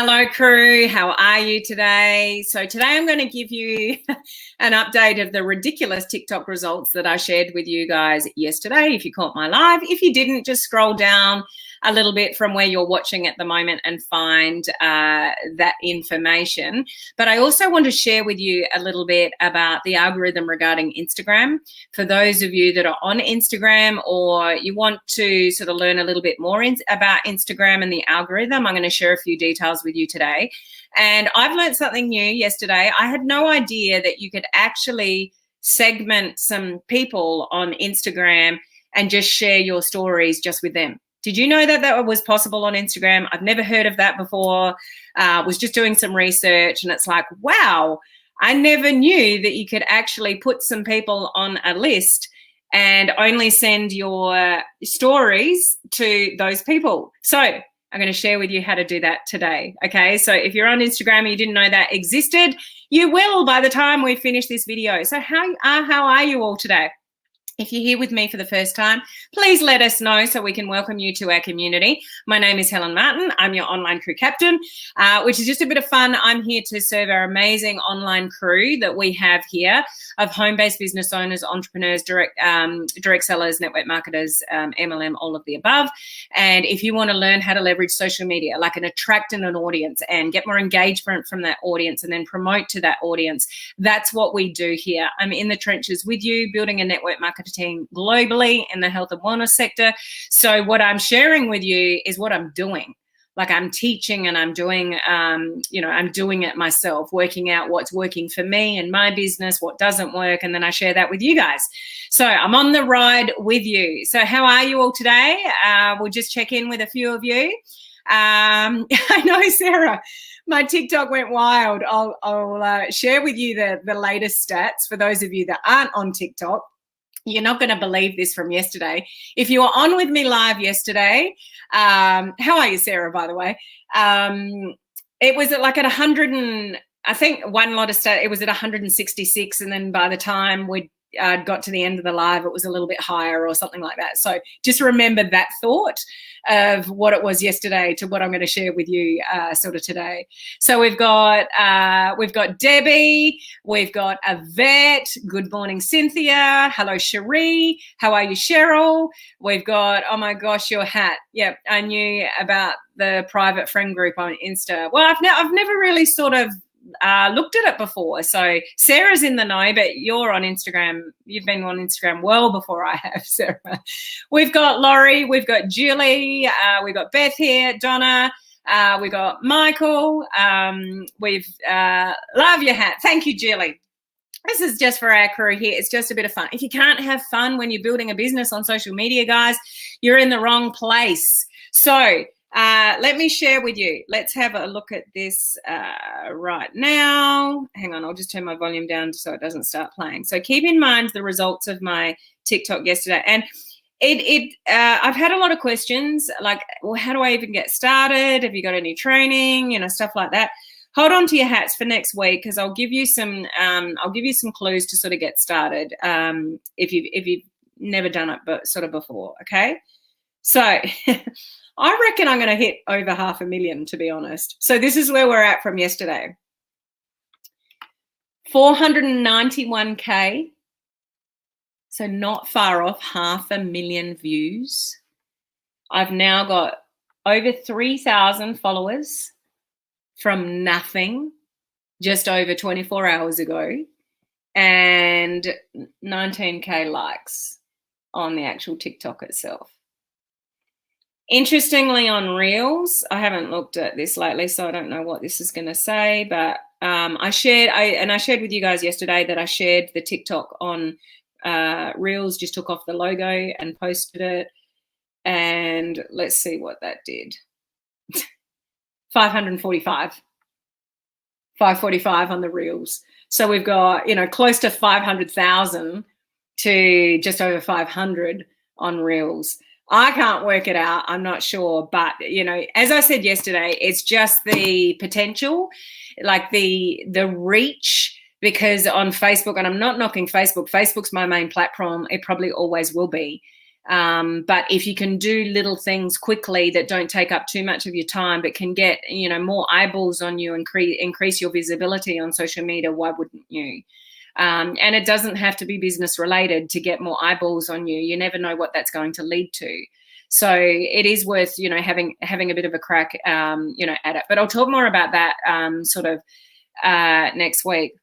Hello crew, how are you today? So today I'm going to give you an update of the ridiculous TikTok results that I shared with you guys yesterday. If you caught my live, if you didn't, just scroll down a little bit from where you're watching at the moment and find that information. But I also want to share with you a little bit about the algorithm regarding Instagram. For those of you that are on Instagram or you want to sort of learn a little bit more about Instagram and the algorithm, I'm going to share a few details with you today. And I've learned something new yesterday. I had no idea that you could actually segment some people on Instagram and just share your stories just with them. Did you know that that was possible on Instagram? I've never heard of that before. Was just doing some research and it's like, wow, I never knew that you could actually put some people on a list and only send your stories to those people. So I'm going to share with you how to do that today. Okay, so if you're on Instagram and you didn't know that existed, you will by the time we finish this video. So how are you all today? If you're here with me for the first time, please let us know so we can welcome you to our community. My name is Helen Martin. I'm your online crew captain, which is just a bit of fun. I'm here to serve our amazing online crew that we have here of home-based business owners, entrepreneurs, direct sellers, network marketers, MLM, all of the above. And if you want to learn how to leverage social media, like an attract an audience and get more engagement from that audience and then promote to that audience, that's what we do here. I'm in the trenches with you, building a network marketing team globally in the health and wellness sector. So what I'm sharing with you is what I'm doing. Like I'm teaching and I'm doing, I'm doing it myself, working out what's working for me and my business, what doesn't work. And then I share that with you guys. So I'm on the ride with you. So how are you all today? We'll just check in with a few of you. I know, Sarah, my TikTok went wild. I'll share with you the latest stats for those of you that aren't on TikTok. You're not going to believe this from yesterday. If you were on with me live yesterday, how are you, Sarah, by the way? It was at like at 100 and I think one lot of stat, it was at 166. And then by the time we got to the end of the live, it was a little bit higher or something like that. So just remember that thought of what it was yesterday to what I'm going to share with you sort of today. So we've got Debbie, we've got Yvette, good morning, Cynthia, hello, Cherie, how are you, Cheryl? We've got, oh my gosh, your hat. Yep, I knew about the private friend group on Insta. Well, I've never really sort of looked at it before. So Sarah's in the know, but you're on Instagram. You've been on Instagram well before I have, Sarah. We've got Laurie, we've got Julie, we've got Beth here, Donna, we've got Michael. We've love your hat. Thank you, Julie. This is just for our crew here. It's just a bit of fun. If you can't have fun when you're building a business on social media, guys, you're in the wrong place. So let me share with you. Let's have a look at this right now. Hang on, I'll just turn my volume down so it doesn't start playing. So keep in mind the results of my TikTok yesterday. And I've had a lot of questions like, well, how do I even get started? Have you got any training? Stuff like that. Hold on to your hats for next week because I'll give you some clues to sort of get started if you've never done it but sort of before. Okay, so. I reckon I'm going to hit over 500,000, to be honest. So this is where we're at from yesterday. 491K. So not far off 500,000 views. I've now got over 3,000 followers from nothing just over 24 hours ago and 19K likes on the actual TikTok itself. Interestingly, on Reels, I haven't looked at this lately, so I don't know what this is going to say, but I shared with you guys yesterday that I shared the TikTok on Reels, just took off the logo and posted it, and let's see what that did. 545 on the Reels. So we've got, close to 500,000 to just over 500 on Reels. I can't work it out. I'm not sure. But, as I said yesterday, it's just the potential, like the reach, because on Facebook, and I'm not knocking Facebook, Facebook's my main platform. It probably always will be. But if you can do little things quickly that don't take up too much of your time, but can get, more eyeballs on you and increase your visibility on social media, why wouldn't you? And it doesn't have to be business related to get more eyeballs on you. You never know what that's going to lead to. So it is worth, having a bit of a crack, at it. But I'll talk more about that next week.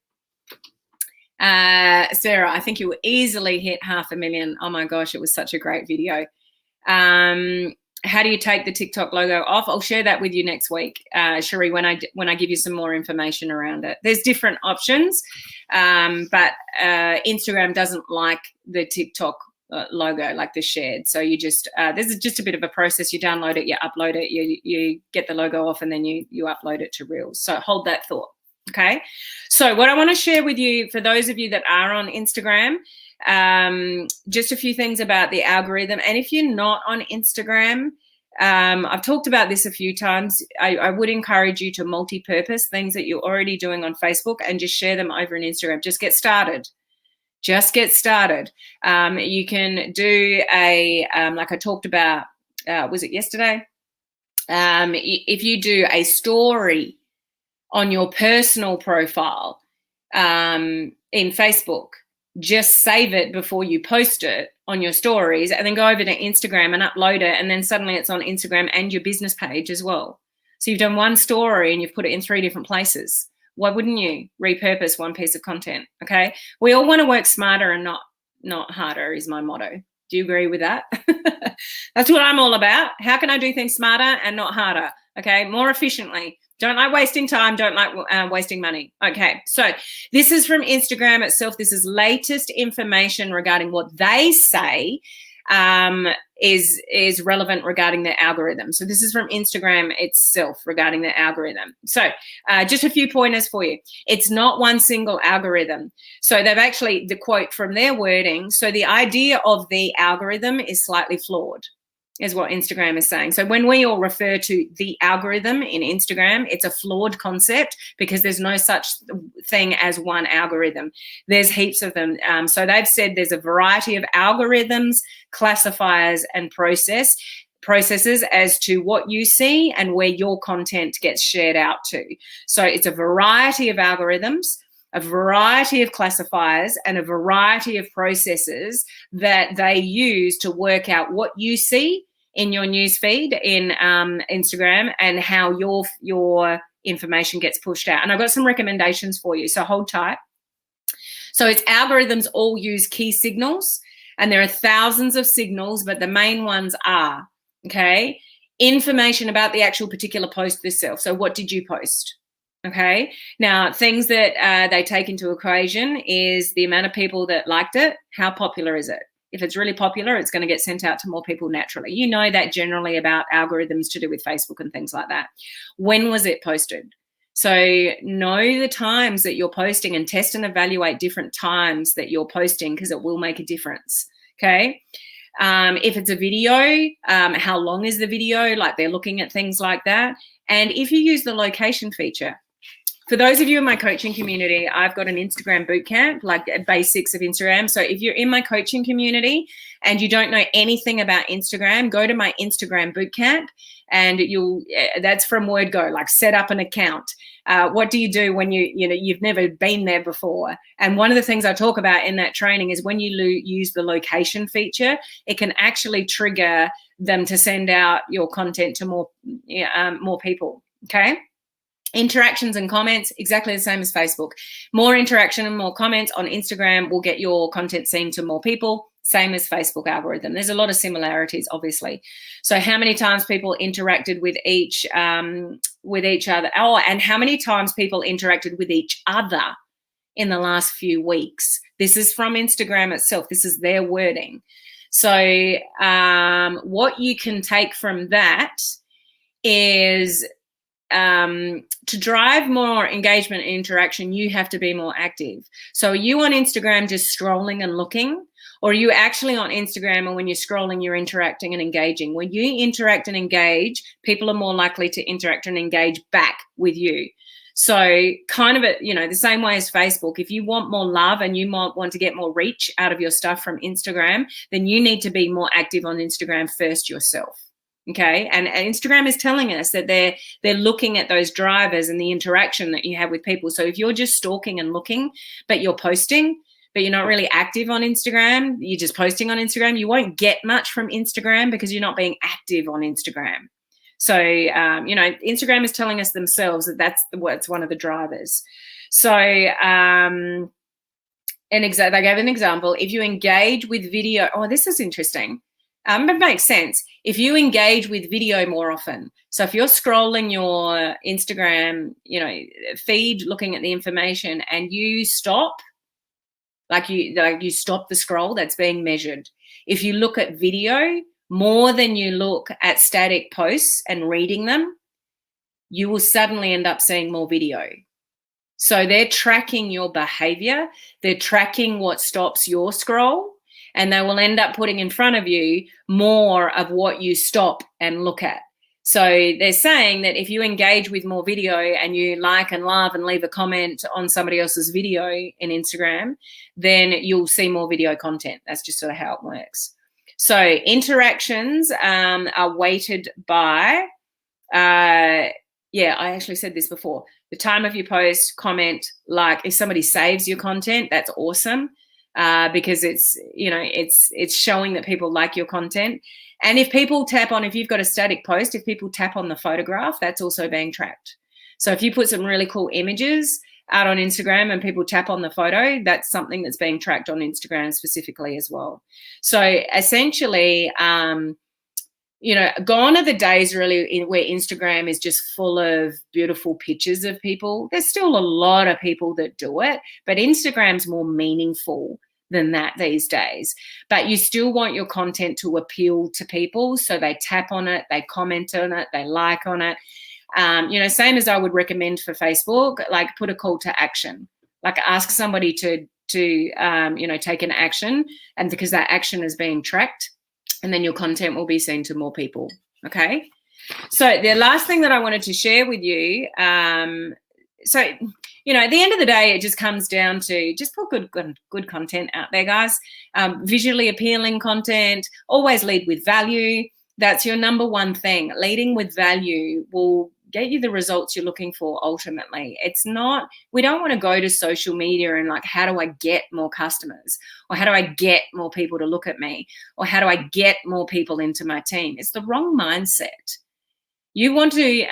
Sarah, I think you will easily hit 500,000. Oh my gosh, it was such a great video. How do you take the TikTok logo off? I'll share that with you next week, Cherie, when I give you some more information around it. There's different options, but Instagram doesn't like the TikTok logo, like the shared. So you just there's just a bit of a process. You download it, you upload it, you get the logo off, and then you upload it to Reels. So hold that thought. Okay, so what I want to share with you, for those of you that are on Instagram, just a few things about the algorithm. And if you're not on Instagram, I've talked about this a few times. I would encourage you to multi-purpose things that you're already doing on Facebook and just share them over on Instagram. Just get started. Just get started. You can do like I talked about, was it yesterday? If you do a story on your personal profile in Facebook, just save it before you post it on your stories, and then go over to Instagram and upload it, and then suddenly it's on Instagram and your business page as well. So you've done one story and you've put it in 3 different places. Why wouldn't you repurpose one piece of content? Okay, we all want to work smarter and not harder is my motto. Do you agree with that? That's what I'm all about. How can I do things smarter and not harder? Okay, more efficiently. Don't like wasting time, don't like wasting money. Okay, so this is from Instagram itself. This is latest information regarding what they say is relevant regarding the algorithm. So this is from Instagram itself regarding the algorithm. So just a few pointers for you. It's not one single algorithm. So they've actually, the quote from their wording, so the idea of the algorithm is slightly flawed, is what Instagram is saying. So when we all refer to the algorithm in Instagram, it's a flawed concept because there's no such thing as one algorithm. There's heaps of them. So they've said there's a variety of algorithms, classifiers, and processes as to what you see and where your content gets shared out to. So it's a variety of algorithms, a variety of classifiers, and a variety of processes that they use to work out what you see in your news feed in Instagram and how your information gets pushed out. And I've got some recommendations for you, so hold tight. So its algorithms all use key signals, and there are thousands of signals, but the main ones are, okay, information about the actual particular post itself. So what did you post? Okay, now things that they take into equation is the amount of people that liked it. How popular is it? If it's really popular, it's going to get sent out to more people naturally. You know that generally about algorithms to do with Facebook and things like that. When was it posted? So know the times that you're posting and test and evaluate different times that you're posting, because it will make a difference. Okay. If it's a video, how long is the video? Like, they're looking at things like that. And if you use the location feature, for those of you in my coaching community, I've got an Instagram bootcamp, like basics of Instagram. So if you're in my coaching community and you don't know anything about Instagram, go to my Instagram bootcamp, and that's from word go, like set up an account. What do you do when you've never been there before? And one of the things I talk about in that training is when you use the location feature, it can actually trigger them to send out your content to more people. Okay. Interactions and comments, exactly the same as Facebook. More interaction and more comments on Instagram will get your content seen to more people, same as Facebook algorithm. There's a lot of similarities, obviously. So how many times people interacted with each other, and how many times people interacted with each other in the last few weeks. This is from Instagram itself. This is their wording. So what you can take from that is to drive more engagement and interaction, you have to be more active. So are you on Instagram just scrolling and looking, or are you actually on Instagram and when you're scrolling, you're interacting and engaging? When you interact and engage, people are more likely to interact and engage back with you. So kind of, the same way as Facebook, if you want more love and you might want to get more reach out of your stuff from Instagram, then you need to be more active on Instagram first yourself. Okay. And Instagram is telling us that they're looking at those drivers and the interaction that you have with people. So if you're just stalking and looking, but you're posting, but you're not really active on Instagram, you're just posting on Instagram, you won't get much from Instagram because you're not being active on Instagram. So, Instagram is telling us themselves that it's one of the drivers. So, they gave an example. If you engage with video, this is interesting. It makes sense. If you engage with video more often, so if you're scrolling your Instagram, feed, looking at the information, and you stop, like you stop the scroll, that's being measured. If you look at video more than you look at static posts and reading them, you will suddenly end up seeing more video. So they're tracking your behavior. They're tracking what stops your scroll, and they will end up putting in front of you more of what you stop and look at. So they're saying that if you engage with more video and you like and love and leave a comment on somebody else's video in Instagram, then you'll see more video content. That's just sort of how it works. So interactions are weighted by, I actually said this before, the time of your post, comment, like. If somebody saves your content, that's awesome. Because it's showing that people like your content. And if people if you've got a static post, if people tap on the photograph, that's also being tracked. So if you put some really cool images out on Instagram and people tap on the photo, that's something that's being tracked on Instagram specifically as well. So essentially, gone are the days really where Instagram is just full of beautiful pictures of people. There's still a lot of people that do it, but Instagram's more meaningful than that these days. But you still want your content to appeal to people, so they tap on it, they comment on it, they like on it. Same as I would recommend for Facebook, like put a call to action, like ask somebody to take an action, and because that action is being tracked, and then your content will be seen to more people. Okay. So the last thing that I wanted to share with you, at the end of the day, it just comes down to just put good content out there, guys. Visually appealing content, always lead with value. That's your number one thing. Leading with value will get you the results you're looking for ultimately. We don't want to go to social media and like, how do I get more customers? Or how do I get more people to look at me? Or how do I get more people into my team? It's the wrong mindset. You want to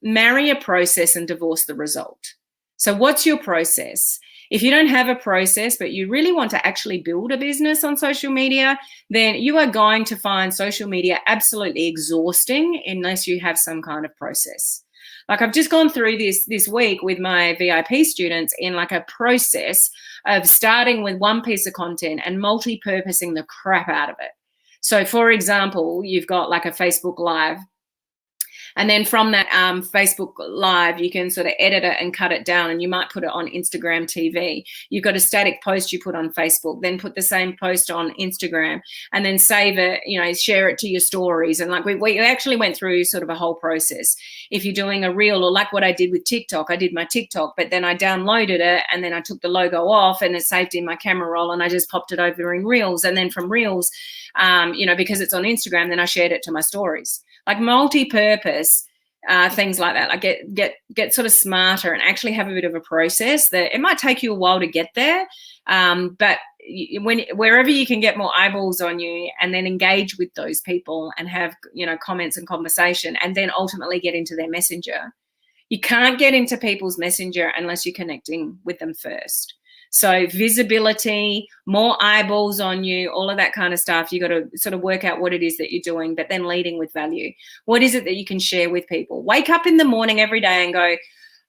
marry a process and divorce the result. So what's your process? If you don't have a process, but you really want to actually build a business on social media, then you are going to find social media absolutely exhausting unless you have some kind of process. Like I've just gone through this week with my VIP students in like a process of starting with one piece of content and multi-purposing the crap out of it. So for example, you've got like a Facebook Live. And then from that Facebook Live, you can sort of edit it and cut it down, and you might put it on Instagram TV. You've got a static post you put on Facebook, then put the same post on Instagram, and then save it, share it to your stories. And like we actually went through sort of a whole process. If you're doing a reel, or like what I did with TikTok, I did my TikTok, but then I downloaded it and then I took the logo off and it saved in my camera roll and I just popped it over in Reels. And then from Reels, because it's on Instagram, then I shared it to my stories. Like multi-purpose things like that. Like get sort of smarter and actually have a bit of a process. That it might take you a while to get there, but wherever you can get more eyeballs on you, and then engage with those people and have comments and conversation, and then ultimately get into their messenger. You can't get into people's messenger unless you're connecting with them first. So visibility, more eyeballs on you, all of that kind of stuff. You got to sort of work out what it is that you're doing, but then leading with value. What is it that you can share with people? Wake up in the morning every day and go,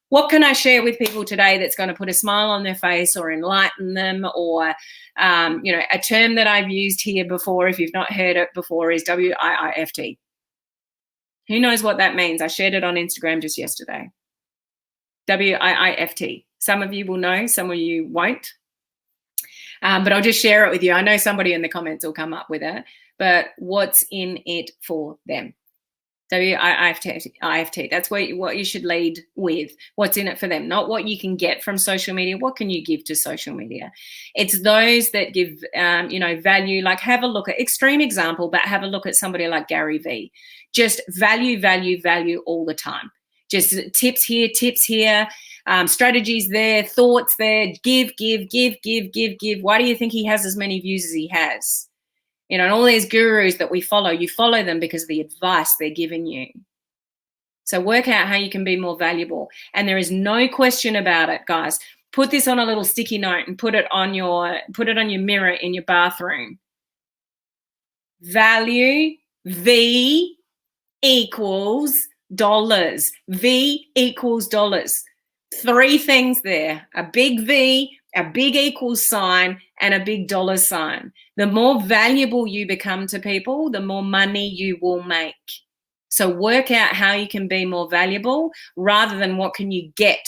what can I share with people today that's going to put a smile on their face or enlighten them? Or, a term that I've used here before, if you've not heard it before, is WIIFT. Who knows what that means? I shared it on Instagram just yesterday. WIIFT. Some of you will know, some of you won't. But I'll just share it with you. I know somebody in the comments will come up with it. But what's in it for them? WIIFT. That's what you should lead with. What's in it for them, not what you can get from social media. What can you give to social media? It's those that give, value. Like, have a look at, extreme example, but have a look at somebody like Gary Vee. Just value, value, value all the time. Just tips here, strategies there, thoughts there. Give. Why do you think he has as many views as he has? And all these gurus that we follow, you follow them because of the advice they're giving you. So work out how you can be more valuable. And there is no question about it, guys. Put this on a little sticky note and put it on your mirror in your bathroom. Value, V equals dollars. V equals dollars. 3 things there: a big V, a big equals sign, and a big dollar sign. The more valuable you become to people, the more money you will make. So work out how you can be more valuable rather than what can you get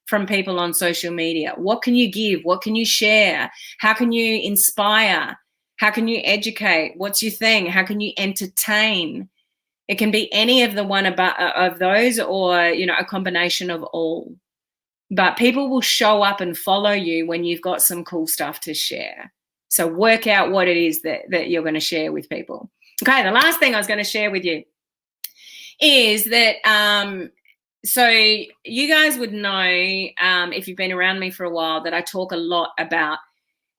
from people on social media. What can you give? What can you share? How can you inspire? How can you educate? What's your thing? How can you entertain? It can be any of the one of those, or, a combination of all. But people will show up and follow you when you've got some cool stuff to share. So work out what it is that you're going to share with people. Okay, the last thing I was going to share with you is that, so you guys would know, if you've been around me for a while, that I talk a lot about,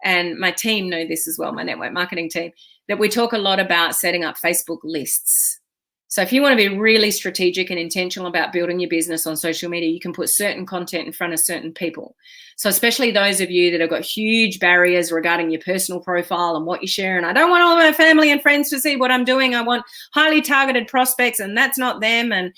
and my team know this as well, my network marketing team, that we talk a lot about setting up Facebook lists. So if you want to be really strategic and intentional about building your business on social media, you can put certain content in front of certain people. So especially those of you that have got huge barriers regarding your personal profile and what you share. And I don't want all my family and friends to see what I'm doing. I want highly targeted prospects, and that's not them. And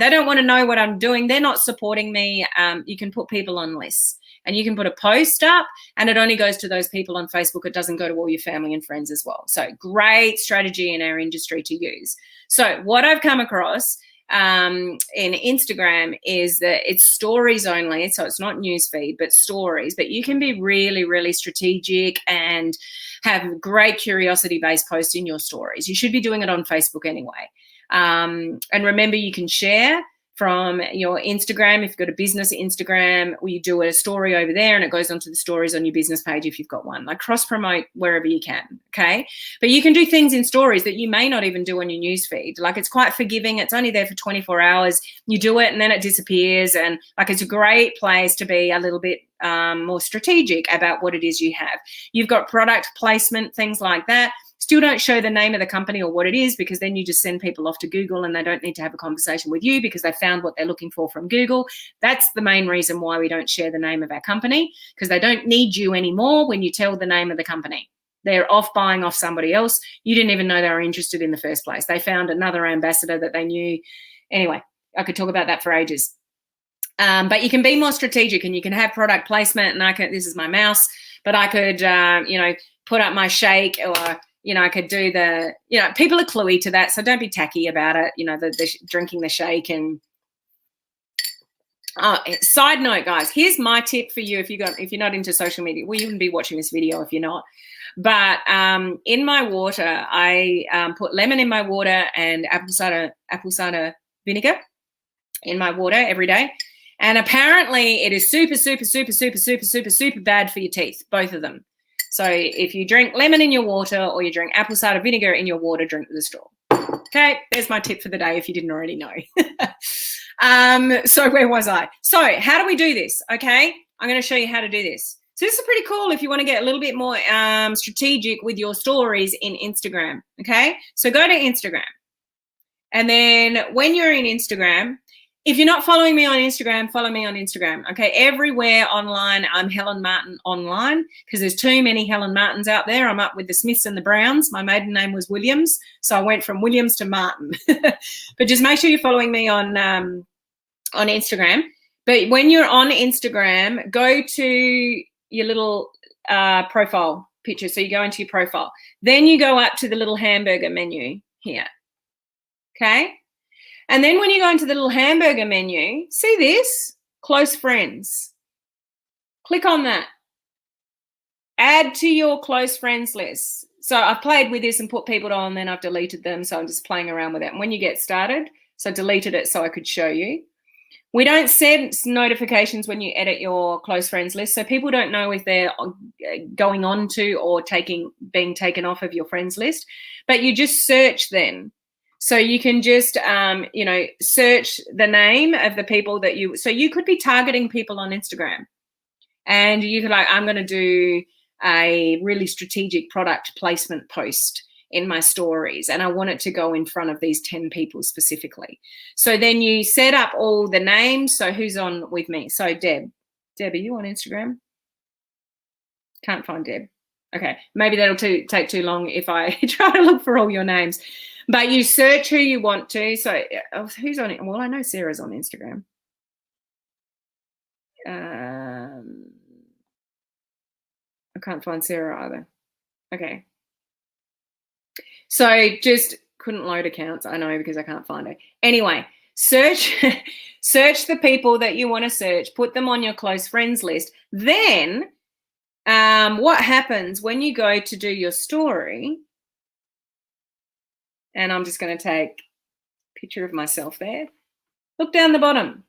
they don't want to know what I'm doing. They're not supporting me. You can put people on lists. And you can put a post up, and it only goes to those people on Facebook. It doesn't go to all your family and friends as well. So great strategy in our industry to use. So what I've come across in Instagram is that it's stories only. So it's not newsfeed, but stories. But you can be really, really strategic and have great curiosity-based posts in your stories. You should be doing it on Facebook anyway. And remember, you can share from your Instagram. If you've got a business Instagram, or you do a story over there and it goes onto the stories on your business page if you've got one. Like, cross promote wherever you can, okay? But you can do things in stories that you may not even do on your newsfeed. Like, it's quite forgiving. It's only there for 24 hours. You do it and then it disappears, and like, it's a great place to be a little bit more strategic about what it is you have. You've got product placement, things like that. Still don't show the name of the company or what it is, because then you just send people off to Google and they don't need to have a conversation with you because they found what they're looking for from Google. That's the main reason why we don't share the name of our company, because they don't need you anymore when you tell the name of the company. They're off buying off somebody else. You didn't even know they were interested in the first place. They found another ambassador that they knew. Anyway, I could talk about that for ages. But you can be more strategic, and you can have product placement. And this is my mouse, but I could, put up my shake, or I could do people are cluey to that, so don't be tacky about it. The drinking the shake. And side note, guys, here's my tip for you if you're not into social media. Well, you wouldn't be watching this video if you're not. But in my water, I put lemon in my water and apple cider vinegar in my water every day. And apparently, it is super, super, super, super, super, super, super bad for your teeth, both of them. So if you drink lemon in your water, or you drink apple cider vinegar in your water, drink with a straw. Okay, there's my tip for the day if you didn't already know. So where was I? So how do we do this? Okay, I'm going to show you how to do this. So this is pretty cool if you want to get a little bit more strategic with your stories in Instagram. Okay, so go to Instagram. And then when you're in Instagram, if you're not following me on Instagram, follow me on Instagram. Okay, everywhere online, I'm Helen Martin Online, because there's too many Helen Martins out there. I'm up with the Smiths and the Browns. My maiden name was Williams, so I went from Williams to Martin. But just make sure you're following me on Instagram. But when you're on Instagram, go to your little profile picture. So you go into your profile. Then you go up to the little hamburger menu here. Okay. And then when you go into the little hamburger menu, see this? Close friends. Click on that. Add to your close friends list. So I've played with this and put people on, and then I've deleted them. So I'm just playing around with it. And when you get started, so I deleted it so I could show you. We don't send notifications when you edit your close friends list. So people don't know if they're going on to or being taken off of your friends list, but you just search then. So you can just, search the name of the people that so you could be targeting people on Instagram, and you could I'm going to do a really strategic product placement post in my stories, and I want it to go in front of these 10 people specifically. So then you set up all the names. So who's on with me? So Deb, are you on Instagram? Can't find Deb. Okay, maybe that'll take too long if I try to look for all your names. But you search who you want to. So who's on it? Well, I know Sarah's on Instagram. I can't find Sarah either. Okay. So just couldn't load accounts. I know, because I can't find it. Anyway, search the people that you want to search, put them on your close friends list. Then what happens when you go to do your story, and I'm just going to take a picture of myself there. Look down the bottom.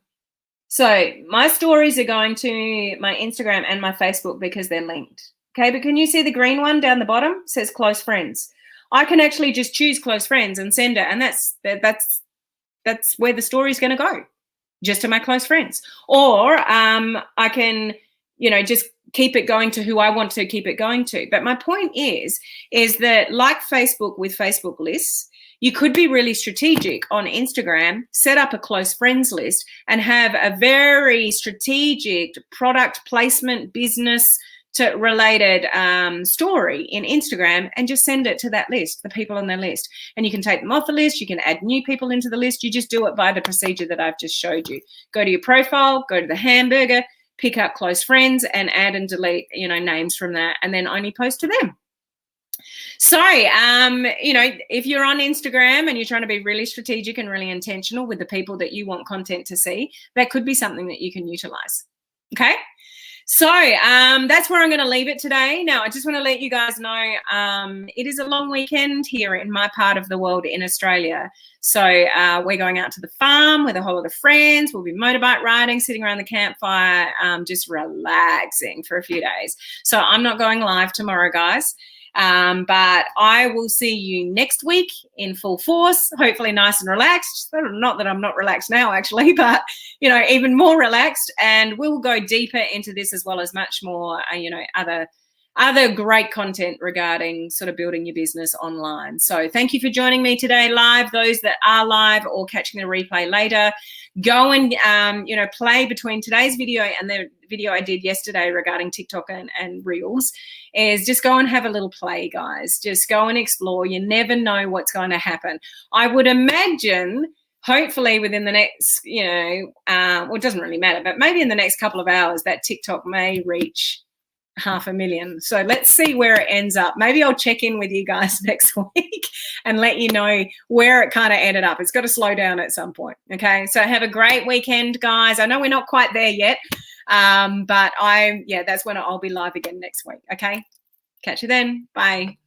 So my stories are going to my Instagram and my Facebook because they're linked. Okay, but can you see the green one down the bottom? It says close friends. I can actually just choose close friends and send it, and that's where the story is going to go, just to my close friends. Or I can, just keep it going to who I want to keep it going to. But my point is that, like Facebook with Facebook lists, you could be really strategic on Instagram, set up a close friends list, and have a very strategic product placement business related story in Instagram, and just send it to that list, the people on their list. And you can take them off the list. You can add new people into the list. You just do it by the procedure that I've just showed you. Go to your profile, go to the hamburger, pick up close friends, and add and delete, names from that, and then only post to them. So, if you're on Instagram and you're trying to be really strategic and really intentional with the people that you want content to see, that could be something that you can utilize. Okay. So that's where I'm going to leave it today. Now, I just want to let you guys know it is a long weekend here in my part of the world in Australia. So we're going out to the farm with a whole lot of friends. We'll be motorbike riding, sitting around the campfire, just relaxing for a few days. So I'm not going live tomorrow, guys. But I will see you next week in full force, hopefully nice and relaxed. Not that I'm not relaxed now, actually, but, even more relaxed. And we'll go deeper into this, as well as much more, other great content regarding sort of building your business online. So thank you for joining me today live. Those that are live or catching the replay later, go and, play between today's video and the video I did yesterday regarding TikTok and Reels, is just go and have a little play, guys. Just go and explore. You never know what's going to happen. I would imagine, hopefully within the next, well, it doesn't really matter, but maybe in the next couple of hours, that TikTok may reach 500,000. So let's see where it ends up. Maybe I'll check in with you guys next week and let you know where it kind of ended up. It's got to slow down at some point. Okay. So have a great weekend, guys. I know we're not quite there yet. But that's when I'll be live again next week. Okay. Catch you then. Bye.